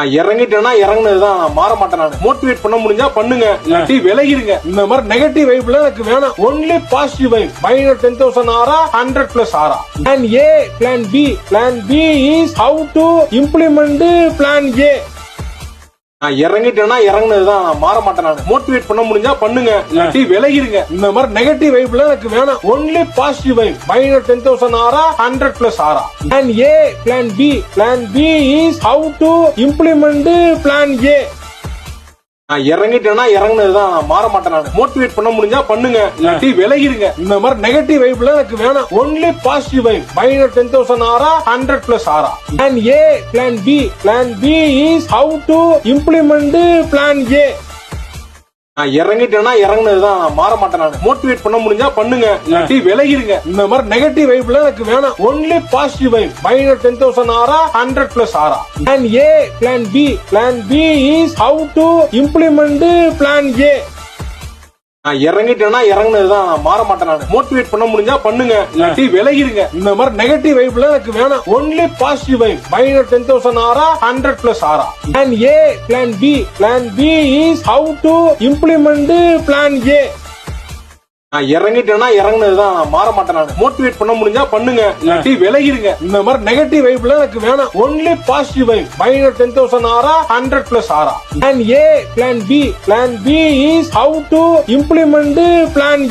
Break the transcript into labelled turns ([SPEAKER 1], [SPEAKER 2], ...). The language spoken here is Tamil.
[SPEAKER 1] நான் இறங்கிட்டேன்னா இறங்குனதுதான், நான் மாற மாட்டேன். நான் மோட்டிவேட் பண்ண முடிஞ்சா பண்ணுங்க, இல்லாட்டி விலகிடுங்க. இந்த மாதிரி நெகட்டிவ் வைப்ல எனக்கு வேணாம். Only positive vibe. Minor 10,000 aura, 100+ aura. Plan A, plan B. Plan B is how to implement plan A. நான் இறங்கிட்டேன்னா இறங்குனதுதான், நான் மாற மாட்டேன். நான் மோட்டிவேட் பண்ண முடிஞ்சா பண்ணுங்க, இல்லாட்டி விலகிடுங்க. இந்த மாதிரி நெகட்டிவ் வைப்ல எனக்கு வேணாம். Only positive vibe. Minor 10,000 aura, 100+ aura. Plan A, plan B. Plan B is how to implement plan A. நான் இறங்கிட்டேன்னா இறங்குனதுதான், நான் மாற மாட்டேன். நான் மோட்டிவேட் பண்ண முடிஞ்சா பண்ணுங்க, இல்லாட்டி விலகிடுங்க. இந்த மாதிரி நெகட்டிவ் வைப்ல எனக்கு வேணாம். Only positive vibe. Minor 10,000 aura, 100+ aura. Plan A, plan B. Plan B is how to implement plan A. நான் இறங்கிட்டேன்னா இறங்குனதுதான், நான் மாற மாட்டேன். நான் மோட்டிவேட் பண்ண முடிஞ்சா பண்ணுங்க, இல்லாட்டி விலகிடுங்க. இந்த மாதிரி நெகட்டிவ் வைப்ல எனக்கு வேணாம். Only positive vibe. Minor 10,000 aura, 100+ aura. Plan A, plan B. Plan B is how to implement plan A. நான் இறங்கிட்டேன்னா இறங்குனதுதான், நான் மாற மாட்டேன். நான் மோட்டிவேட் பண்ண முடிஞ்சா பண்ணுங்க, இல்லாட்டி விலகிடுங்க. இந்த மாதிரி நெகட்டிவ் வைப்ல எனக்கு வேணாம். Only positive vibe. Minor 10,000 aura, 100+ aura. Plan A, plan B. Plan B is how to implement plan A. நான் இறங்கிட்டேன்னா இறங்குனதுதான், நான் மாற மாட்டேன். நான் மோட்டிவேட் பண்ண முடிஞ்சா பண்ணுங்க, இல்லாட்டி விலகிடுங்க. இந்த மாதிரி நெகட்டிவ் வைப்ல எனக்கு வேணாம். Only positive vibe. Minor 10,000 aura, 100+ aura. Plan A, plan B. Plan B is how to implement plan